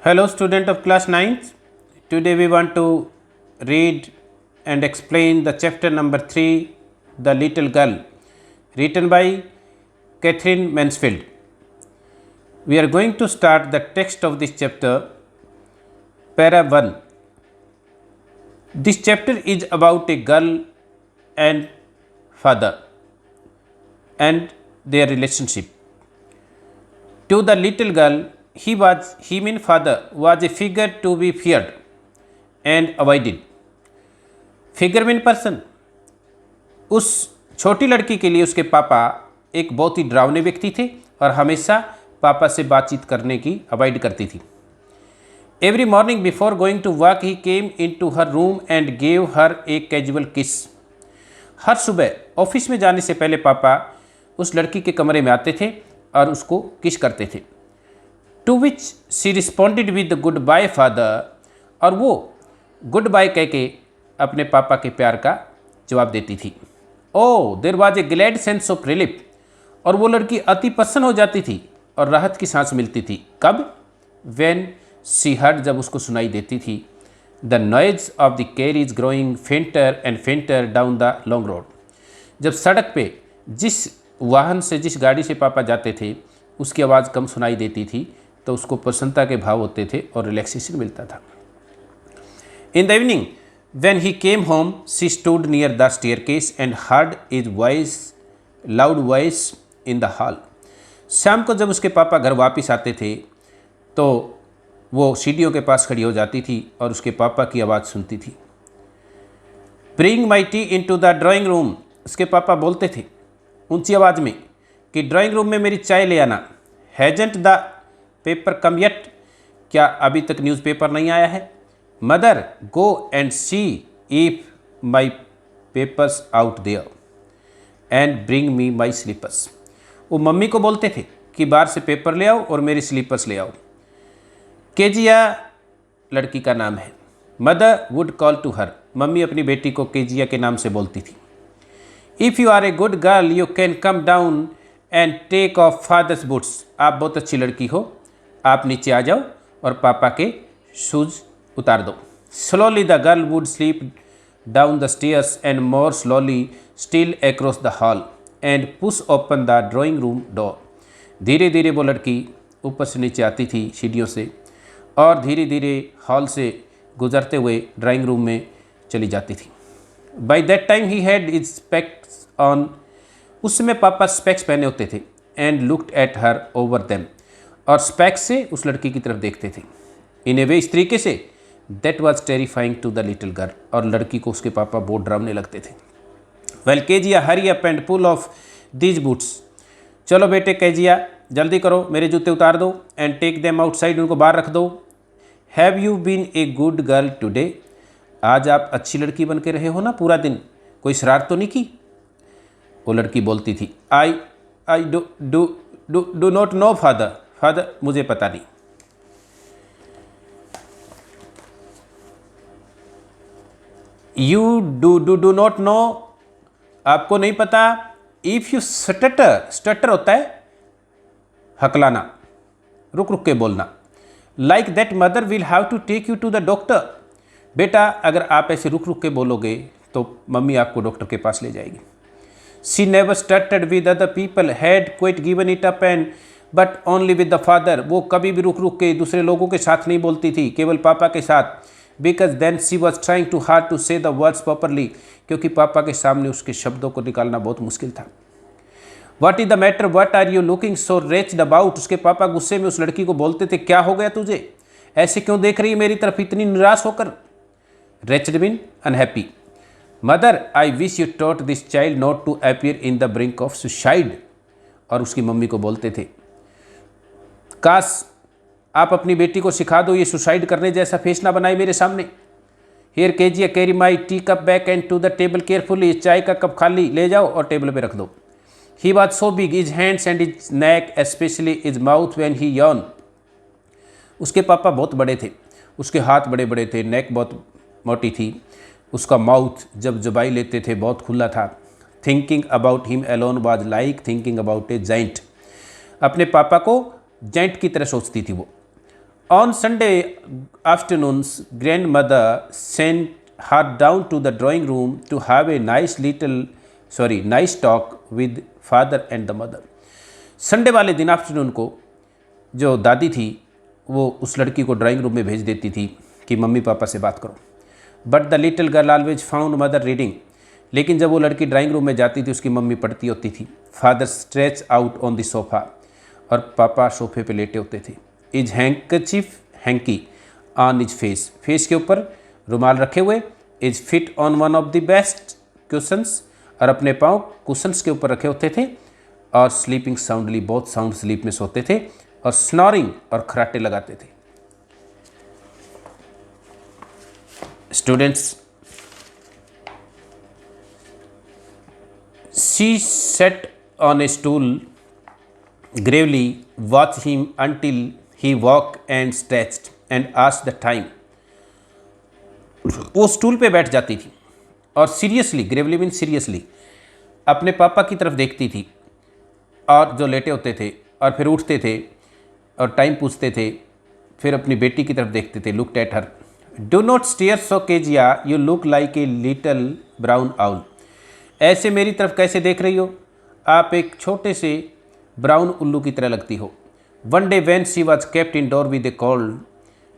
Hello, student of class 9th. Today we want to read and explain the chapter number 3, The Little Girl, written by Catherine Mansfield. We are going to start the text of this chapter, para 1. This chapter is about a girl and father and their relationship. To the little girl, he mean father was a figure to be feared and avoided. Figure mean person. उस छोटी लड़की के लिए उसके पापा एक बहुत ही डरावने व्यक्ति थे और हमेशा पापा से बातचीत करने की अवॉइड करती थी। Every morning before going to work he came into her room and gave her a casual kiss. हर सुबह ऑफिस में जाने से पहले पापा उस लड़की के कमरे में आते थे और उसको किस करते थे। To which she responded with good bye father, और वो गुड बाय कह के अपने पापा के प्यार का जवाब देती थी। Oh there was a glad sense of relief, और वो लड़की अति प्रसन्न हो जाती थी और राहत की सांस मिलती थी। कब? व्हेन सी हर्ड, जब उसको सुनाई देती थी the noise of the carriage growing फेंटर and फेंटर down the long road. जब सड़क पे जिस वाहन से, जिस गाड़ी से पापा जाते थे उसकी आवाज़ कम सुनाई देती थी तो उसको प्रसन्नता के भाव होते थे और रिलैक्सेशन मिलता था। In the evening when he came home she stood near the staircase and heard his voice, loud voice in the hall. शाम को जब उसके पापा घर वापस आते थे तो वो सीढ़ियों के पास खड़ी हो जाती थी और उसके पापा की आवाज़ सुनती थी। Bring my tea into the drawing room, उसके पापा बोलते थे ऊंची आवाज़ में कि ड्राइंग रूम में मेरी चाय ले आना। Hasn't the paper come yet, क्या अभी तक न्यूज़पेपर नहीं आया है। Mother go and see if my papers out there and bring me my slippers. वो मम्मी को बोलते थे कि बाहर से पेपर ले आओ और मेरी स्लीपर्स ले आओ। केजिया लड़की का नाम है। Mother would call to her, mummy अपनी बेटी को केजिया के नाम से बोलती थी। If you are a good girl you can come down and take off father's boots, आप बहुत अच्छी लड़की हो, आप नीचे आ जाओ और पापा के शूज़ उतार दो। Slowly the girl would sleep down the stairs and more slowly still across the hall and push open the drawing room door. धीरे धीरे वो लड़की ऊपर से नीचे आती थी सीढ़ियों से और धीरे धीरे हॉल से गुजरते हुए ड्राइंग रूम में चली जाती थी। By that time he had his specs on, उस समय पापा स्पेक्स पहने होते थे। And looked at her over them, और स्पेक्स से उस लड़की की तरफ देखते थे। इन ए वे, इस तरीके से that was terrifying to the little girl, और लड़की को उसके पापा बहुत डरावने लगते थे। Well Kezia hurry up and pull off these boots, चलो बेटे केजिया जल्दी करो, मेरे जूते उतार दो। एंड टेक देम आउटसाइड, उनको बाहर रख दो। Have you been a good girl today, आज आप अच्छी लड़की बन के रहे हो ना पूरा दिन, कोई शरारत तो नहीं की। वो लड़की बोलती थी I do not know father, father मुझे पता नहीं। यू डू नॉट नो, आपको नहीं पता। इफ़ यू स्टटर, स्टटर होता है हकलाना, रुक रुक के बोलना। Like that mother will have to take you to the doctor, बेटा अगर आप ऐसे रुक रुक के बोलोगे तो मम्मी आपको डॉक्टर के पास ले जाएगी। She never stuttered with other people, had quit given it up and but only with the father, वो कभी भी रुक रुक के दूसरे लोगों के साथ नहीं बोलती थी, केवल पापा के साथ। Because then she was trying too hard to say the words properly, क्योंकि पापा के सामने उसके शब्दों को निकालना बहुत मुश्किल था। What is the matter, what are you looking so wretched about, उसके पापा गुस्से में उस लड़की को बोलते थे क्या हो गया तुझे, ऐसे क्यों देख रही है मेरी तरफ इतनी निराश होकर। Wretched mean unhappy. Mother I wish you taught this child not to appear in the brink of suicide, और उसकी मम्मी को बोलते थे काश आप अपनी बेटी को सिखा दो ये सुसाइड करने जैसा फेस ना बनाए मेरे सामने। Here Kezia carry my tea cup back and to the table carefully, चाय का कप खाली ले जाओ और टेबल पे रख दो। He was so big, his hands and his neck specially his mouth when he Yon, उसके पापा बहुत बड़े थे, उसके हाथ बड़े बड़े थे, नेक बहुत मोटी थी, उसका माउथ जब जबाई लेते थे बहुत खुला था। Thinking about him alone was like thinking about A giant, अपने पापा को जाइंट की तरह सोचती थी वो। On Sunday afternoons, grandmother sent her down to the drawing room to have a nice talk with father and the mother. Sunday वाले दिन आफ्टरनून को जो दादी थी वो उस लड़की को ड्राइंग रूम में भेज देती थी कि मम्मी पापा से बात करो. But the little girl always found mother reading. लेकिन जब वो लड़की ड्राइंग रूम में जाती थी उसकी मम्मी पढ़ती होती थी. Father stretch out on the sofa, और पापा सोफे पे लेटे होते थे. His handkerchief hanky on his face, face के ऊपर रुमाल रखे हुए. His feet on one of the best cushions, और अपने पाँव कुशंस के ऊपर रखे होते थे. और स्लीपिंग साउंडली, बहुत साउंड स्लीप में सोते थे. और स्नोरिंग, और खराटे लगाते थे. Students, she sat on a stool, gravely watched him until he walked and stretched and asked the time. वो स्टूल पे बैठ जाती थी और सीरियसली, ग्रेवली मीन सीरियसली, अपने पापा की तरफ देखती थी और जो लेटे होते थे, और फिर उठते थे और टाइम पूछते थे. फिर अपनी बेटी की तरफ देखते थे. Looked at her. Do not stare so Kezia, you look like a little brown owl. ऐसे मेरी तरफ कैसे देख रही हो? आप एक छोटे से ब्राउन उल्लू की तरह लगती हो. One day when she was kept in door with a cold,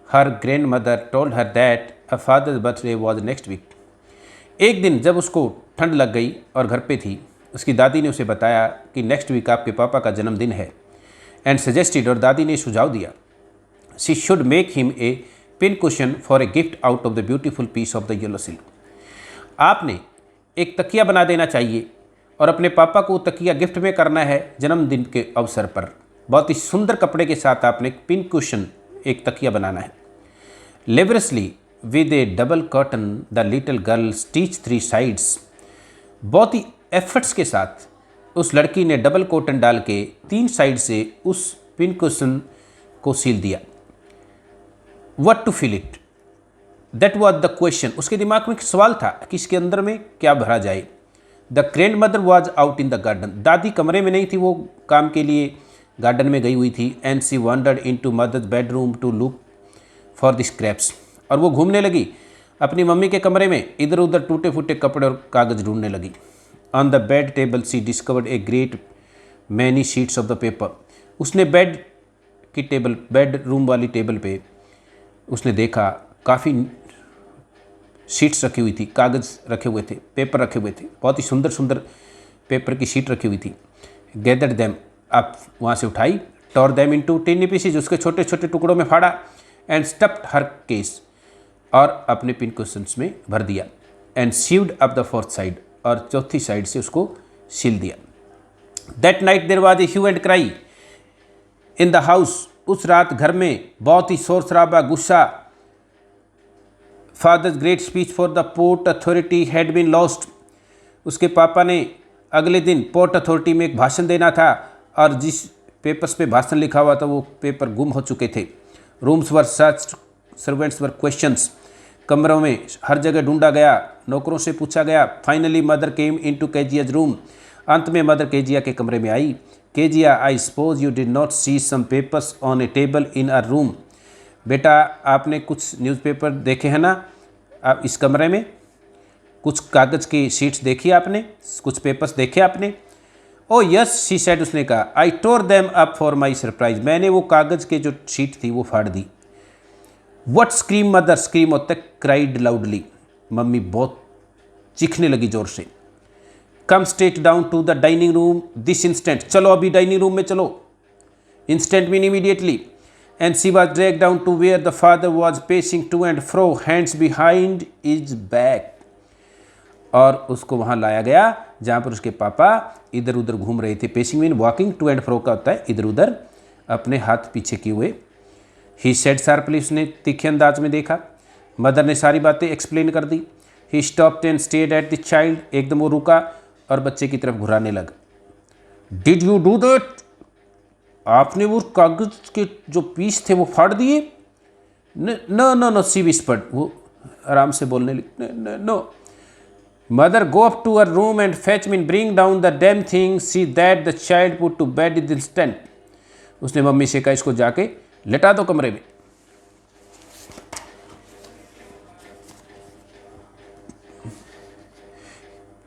her grandmother told her that a father's birthday was next week. एक दिन जब उसको ठंड लग गई और घर पे थी, उसकी दादी ने उसे बताया कि नेक्स्ट वीक आपके पापा का जन्मदिन है. एंड सजेस्टेड, और दादी ने सुझाव दिया, she should make him a pin cushion for a gift out of the beautiful piece of the yellow silk. आपने एक तकिया बना देना चाहिए और अपने पापा को तकिया गिफ्ट में करना है जन्मदिन के अवसर पर. बहुत ही सुंदर कपड़े के साथ आपने एक पिन कुशन, एक तकिया बनाना है. लेबरसली with A double curtain the little girl stitch 3 sides. बहुत ही एफर्ट्स के साथ उस लड़की ने डबल कॉटन डाल के 3 साइड से उस पिन कुशन को सील दिया. What to fill it, that was the question. उसके दिमाग में एक सवाल था कि इसके अंदर में क्या भरा जाए. The grand mother was out in the garden. दादी कमरे में नहीं थी, वो काम के लिए गार्डन में गई हुई थी. And she wandered into mother's bedroom to look for the scraps. और वो घूमने लगी अपनी मम्मी के कमरे में, इधर उधर टूटे फूटे कपड़े और कागज़ ढूंढने लगी. On the bed table she discovered a great many sheets of the paper. उसने बेड की टेबल, बेड रूम वाली टेबल पे उसने देखा काफ़ी शीट्स रखी हुई थी, कागज़ रखे हुए थे, पेपर रखे हुए थे. बहुत ही सुंदर सुंदर पेपर की शीट रखी हुई थी. गैदर्ड देम, आप वहाँ से उठाई. Tore them into tiny pieces, उसके छोटे छोटे टुकड़ों में फाड़ा. एंड स्टफ्ड हर केस, और अपने पिन कुशन्स में भर दिया. And sewed up the fourth side, और चौथी साइड से उसको सील दिया. That night there was a hue and cry in the house. उस रात घर में बहुत ही शोर शराबा, गुस्सा. Father's great speech for the port authority had been lost. उसके पापा ने अगले दिन पोर्ट अथॉरिटी में एक भाषण देना था, और जिस पेपर्स पे भाषण लिखा हुआ था वो पेपर गुम हो चुके थे. रूम्स वर सर्च्ड, सर्वेंट्स वर क्वेश्चंस. कमरों में हर जगह ढूंढा गया, नौकरों से पूछा गया. Finally mother came into Kezia's room. अंत में मदर केजिया के कमरे में आई. Kezia, I suppose you did not see some papers on a table in a room. बेटा, आपने कुछ न्यूज़पेपर देखे हैं ना आप इस कमरे में? कुछ कागज़ की शीट्स देखी आपने? कुछ पेपर्स देखे आपने? ओ यस, शी सेड, उसने कहा. I tore them up for my surprise. मैंने वो कागज़ के जो शीट थी वो फाड़ दी. वट स्क्रीम मदर, स्क्रीम होता है क्राइड लाउडली. मम्मी बहुत चीखने लगी ज़ोर से. Come straight down to the dining room this instant. चलो अभी डाइनिंग रूम में चलो. Instant mean immediately. And she was drag down to where the father was pacing to and fro, hands behind his back. और उसको वहाँ लाया गया जहाँ पर उसके पापा इधर उधर घूम रहे थे. Pacing mean walking, to and fro का होता है इधर उधर, अपने हाथ पीछे किए हुए. ही सेड शार्पली, उसने तीखे अंदाज में देखा. मदर ने सारी बातें एक्सप्लेन कर दी. He stopped and stared at the child. एकदम वो रुका और बच्चे की तरफ घुराने लगा. Did you do that? आपने वो कागज के जो पीस थे वो फाड़ दिए? No no no, she whispered. वो आराम से बोलने लगी. No. Mother, go up to her room and fetch mean, bring down the damn thing, see that the child put to bed in instant. उसने मम्मी से कहा, इसको जाके लेटा दो कमरे में.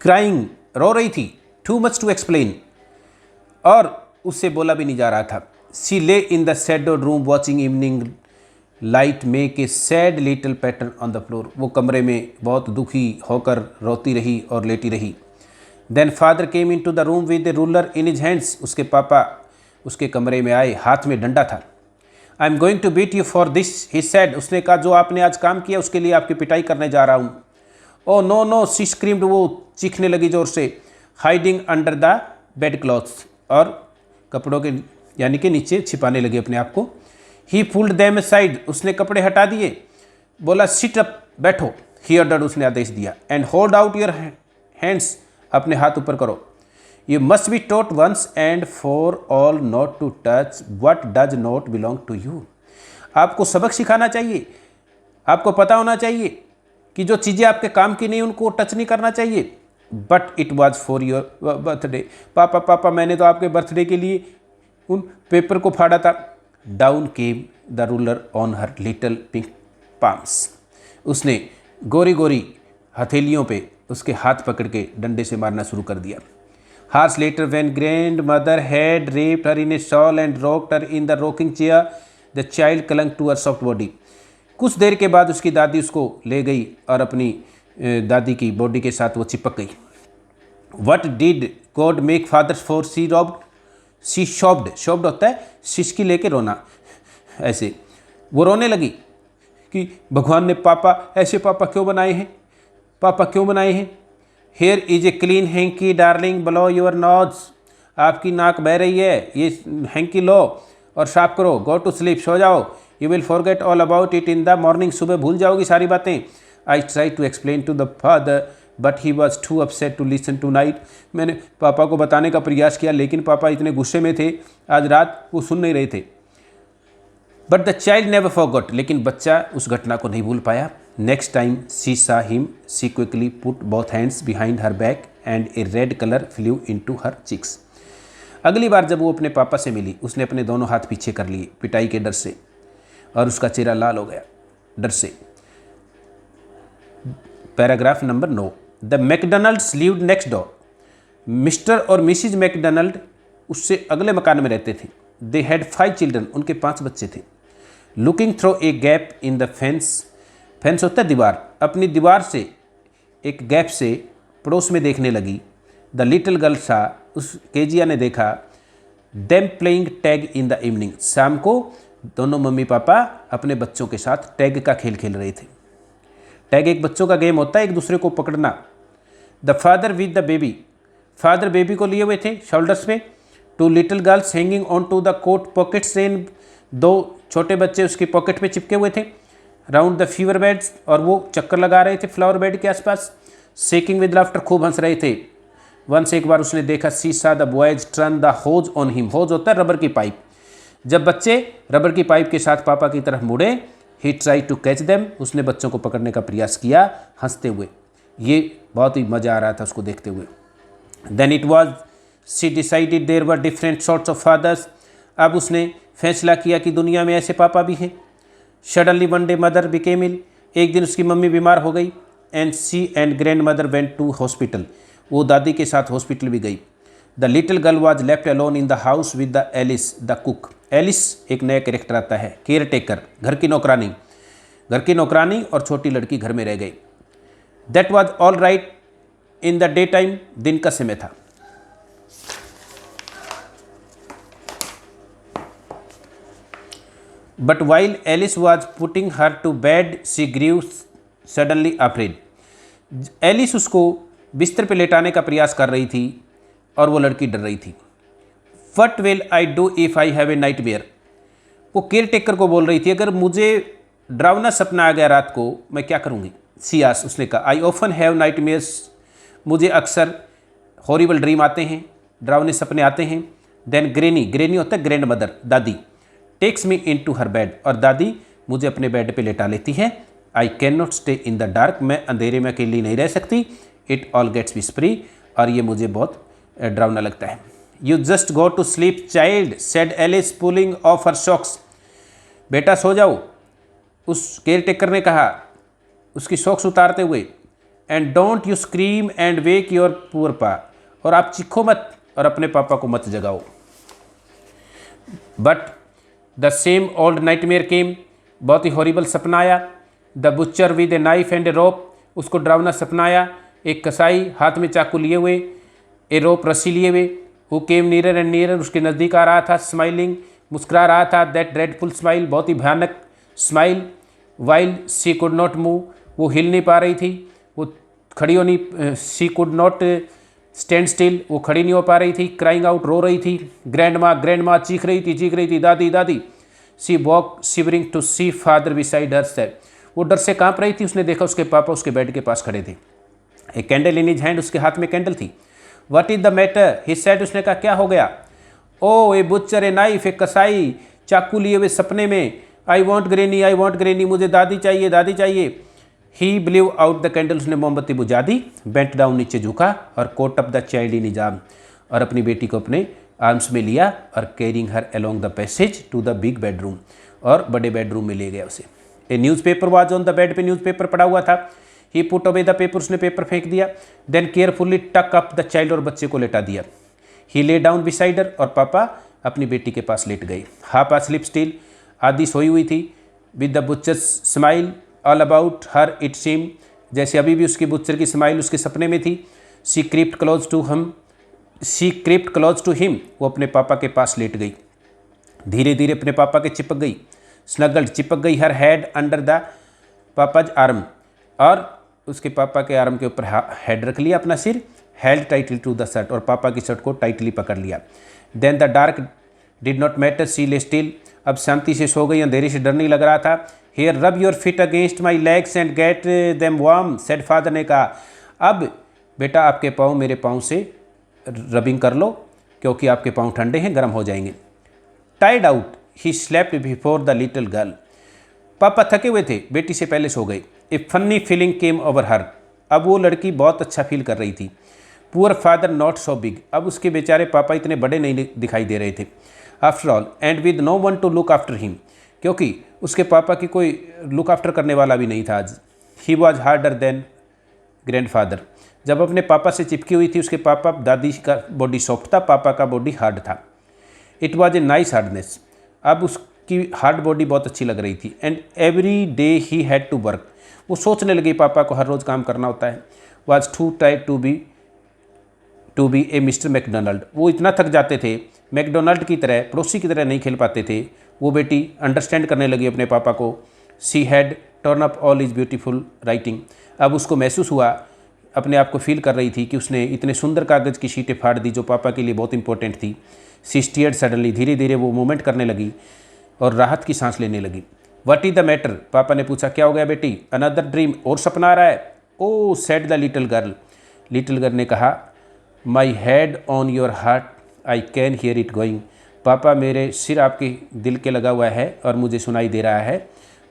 क्राइंग, रो रही थी, टू मच टू एक्सप्लेन, और उससे बोला भी नहीं जा रहा था। शी ले in the shadowed room watching evening light make a sad little pattern on the floor. वो कमरे में बहुत दुखी होकर रोती रही और लेटी रही। Then father came into the room with a ruler in his hands. उसके पापा उसके कमरे में आए, हाथ में डंडा था। I am going to beat you for this, he said. उसने कहा जो आपने आज काम किया उसके लिए आपकी पिटाई करने जा रहा हूँ। Oh no no, she screamed, वो चीखने लगी जोर से। Hiding under the bedclothes, और कपड़ों के यानी कि नीचे छिपाने लगी अपने आप को। ही पुल्ड देम साइड, उसने कपड़े हटा दिए, बोला सिट अप, बैठो। ही ऑर्डर्ड, उसने आदेश दिया। And hold out your hands, अपने हाथ ऊपर करो। You must be taught once and for all not to touch what does not belong to you. आपको सबक सिखाना चाहिए, आपको पता होना चाहिए कि जो चीज़ें आपके काम की नहीं उनको टच नहीं करना चाहिए। But it was for your birthday. पापा पापा, मैंने तो आपके बर्थडे के लिए उन पेपर को फाड़ा था। Down came the ruler on her little pink palms. उसने गोरी गोरी हथेलियों पे उसके हाथ पकड़ के डंडे से मारना शुरू कर दिया। Hours later when grandmother had wrapped her in a shawl and rocked her in the rocking chair the child clung to her soft body. कुछ देर के बाद उसकी दादी उसको ले गई और अपनी दादी की बॉडी के साथ वो चिपक गई। What did God make father for she robbed, she sobbed, sobbed होता है सिसकी लेके रोना, ऐसे वो रोने लगी कि भगवान ने पापा ऐसे पापा क्यों बनाए हैं, पापा क्यों बनाए हैं। Here is a clean hanky darling blow your nose. आपकी नाक बह रही है, ये हैंकी लो और साफ करो। गो टू स्लीप, सो जाओ। You will forget all about it in the morning, सुबह भूल जाओगी सारी बातें। I try to explain to the father but he was too upset to listen tonight. मैंने पापा को बताने का प्रयास किया लेकिन पापा इतने गुस्से में थे आज रात, वो सुन नहीं रहे थे। But the child never forgot, लेकिन बच्चा उस घटना को नहीं भूल पाया। Next time she saw him she quickly put both hands behind her back and a red colour flew into her cheeks. अगली बार जब वो अपने पापा से मिली उसने अपने दोनों हाथ पीछे कर लिए पिटाई के डर से, और उसका चेहरा लाल हो गया डर से। Paragraph number 9। The McDonald's lived next door. Mister और मिसिज मैकडोनल्ड उससे अगले मकान में रहते थे। दे हैड 5 चिल्ड्रन, उनके 5 बच्चे थे। Looking through a gap in the fence, fence होता है दीवार, अपनी दीवार से एक गैप से पड़ोस में देखने लगी। द लिटिल गर्ल सा, उस केजिया ने देखा। Them playing tag in the evening, शाम को दोनों मम्मी पापा अपने बच्चों के साथ टैग का खेल खेल रहे थे। टैग एक बच्चों का गेम होता है, एक दूसरे को पकड़ना। The father with the baby, father baby को लिए हुए थे शोल्डर्स पे। Two little girls hanging on to the coat pockets, इन 2 छोटे बच्चे उसकी पॉकेट पे चिपके हुए थे। राउंड द फीवर बेड्स, और वो चक्कर लगा रहे थे फ्लावर बेड के आसपास। शेकिंग विद लाफ्टर, खूब हंस रहे थे। वंस, एक बार उसने देखा, she saw the boys turn the hose on him. Hose होता है रबर की पाइप। जब बच्चे रबर की पाइप के साथ पापा की तरफ मुड़े, ही ट्राई टू कैच देम, उसने बच्चों को पकड़ने का प्रयास किया हंसते हुए। ये बहुत ही मज़ा आ रहा था उसको देखते हुए। Then it was she decided there were different sorts of fathers. अब उसने फैसला किया कि दुनिया में ऐसे पापा भी हैं। Suddenly one day mother became ill, एक दिन उसकी मम्मी बीमार हो गई। And she and grandmother went to hospital, वो दादी के साथ हॉस्पिटल भी गई। The little girl was left alone in the house with the Alice the cook. Alice एक नया कैरेक्टर आता है, केयर टेकर, घर की नौकरानी। घर की नौकरानी और छोटी लड़की घर में रह गई। That was all right in the daytime, दिन का समय था। But while Alice was putting her to bed she grew suddenly afraid. Alice उसको बिस्तर पे लेटाने का प्रयास कर रही थी और वो लड़की डर रही थी। What will I do if I have a night mayor, वो केयर टेकर को बोल रही थी, अगर मुझे डरावना सपना आ गया रात को मैं क्या करूँगी। सियास, उसने कहा, I often have nightmares, मुझे अक्सर हॉरिबल ड्रीम आते हैं, डरावने सपने आते हैं। देन ग्रेनी, ग्रेनी होता है ग्रैंड मदर, दादी, takes me into her bed, और दादी मुझे अपने बेड पे लेटा लेती है। I can not stay in the dark, मैं अंधेरे में अकेली नहीं रह सकती। इट ऑल गेट्स विस्परी, और ये मुझे बहुत डरावना लगता है। You just go to sleep child, said Alice pulling off her socks, बेटा सो जाओ, उस केयर टेकर ने कहा उसकी सॉक्स उतारते हुए। And don't you scream and wake your poor पा, और आप चीखो मत और अपने पापा को मत जगाओ। But the same old nightmare came, बहुत ही हॉरिबल सपना आया। The butcher with a knife and a rope, उसको डरावना सपना आया। एक कसाई हाथ में चाकू लिए हुए, ए रोप रस्सी लिए हुए, who came nearer and nearer, उसके नज़दीक आ रहा था, स्माइलिंग, मुस्कुरा रहा था। दैट ड्रेडफुल स्माइल, बहुत ही भयानक smile. While she could not move, वो हिल नहीं पा रही थी, वो खड़ी हो नहीं, she could not stand still, वो खड़ी नहीं हो पा रही थी। क्राइंग आउट, रो रही थी। ग्रैंड माँ चीख रही थी, दादी दादी। She walk shivering to see father beside herself, वो डर से कांप रही थी। उसने देखा उसके पापा उसके बेड के पास खड़े थे। A candle in his hand, उसके हाथ में कैंडल थी। What is the matter he said, उसने कहा क्या हो गया। ओ ए बुचर ए नाइफ, एक कसाई चाकू लिए हुए सपने में। आई वॉन्ट ग्रेनी, मुझे दादी चाहिए। He blew out the candle, उसने मोमबत्ती बुझा दी। बेंट डाउन, नीचे झुका, और caught up the child in his arm, और अपनी बेटी को अपने आर्म्स में लिया, और carrying her along the passage to the big bedroom, और बड़े बेडरूम में ले गया उसे। A newspaper was on the bed, पे न्यूज़पेपर पड़ा हुआ था। He put away the paper, उसने पेपर फेंक दिया। देन केयरफुली टक अप द चाइल्ड, और बच्चे को लेटा दिया। ही ले डाउन बिसाइड हर, और पापा अपनी बेटी के पास लेट गए। हाफ अस्लीप स्टिल, आधी सोई हुई थी। With the butchers smile all about her it seem, जैसे अभी भी उसकी बुचर की स्माइल उसके सपने में थी। She crept close to him, वो अपने पापा के पास लेट गई, धीरे धीरे अपने पापा के चिपक गई। स्नगल्ड, चिपक गई। हर head under the papa's arm, और उसके पापा के आर्म के ऊपर हेड रख लिया, अपना सिर। Held tightly to the shirt, और पापा की शर्ट को टाइटली पकड़ लिया। Then the dark did not matter, she lay still, अब शांति से सो गई, अंधेरे से डर नहीं लग रहा था। Here rub your feet against my legs and get them warm, said father ने कहा, अब बेटा आपके पाँव मेरे पाँव से रबिंग कर लो, क्योंकि आपके पाँव ठंडे हैं, गर्म हो जाएंगे। टाइड out he slept before the little girl, पापा थके हुए थे, बेटी से पहले सो गए। A funny feeling came over her, अब वो लड़की बहुत अच्छा फील कर रही थी। Poor father not so big, अब उसके बेचारे पापा इतने बड़े नहीं दिखाई दे रहे थे। After all and with no one to look after him, क्योंकि उसके पापा की कोई लुक आफ्टर करने वाला भी नहीं था आज। He was harder than grandfather, जब अपने पापा से चिपकी हुई थी उसके पापा, दादी का बॉडी सॉफ्ट था, पापा का बॉडी हार्ड था। It was a nice hardness, अब उसकी हार्ड बॉडी बहुत अच्छी लग रही थी। And every day he had to work, वो सोचने लगी पापा को हर रोज़ काम करना होता है। वॉज टू टाइड to be a Mr Macdonald, वो इतना थक जाते थे, मैकडोनाल्ड की तरह, पड़ोसी की तरह नहीं खेल पाते थे। वो बेटी अंडरस्टैंड करने लगी अपने पापा को। She had turn up all is beautiful writing, अब उसको महसूस हुआ, अपने आप को फील कर रही थी कि उसने इतने सुंदर कागज़ की शीटें फाड़ दी जो पापा के लिए बहुत इंपॉर्टेंट थी। सी स्टीयर्ड सडनली, धीरे धीरे वो मूवमेंट करने लगी और राहत की सांस लेने लगी। व्हाट इज द मैटर, पापा ने पूछा, क्या हो गया बेटी। अनदर ड्रीम, और सपना आ रहा है। ओ सेड द लिटिल गर्ल ने कहा, my head on your heart I can hear it going, पापा मेरे सिर आपके दिल के लगा हुआ है और मुझे सुनाई दे रहा है।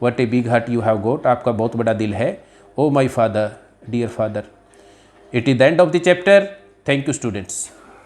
What a big heart you have got, आपका बहुत बड़ा दिल है। Oh my father, dear father. It is the end of the chapter. Thank you students.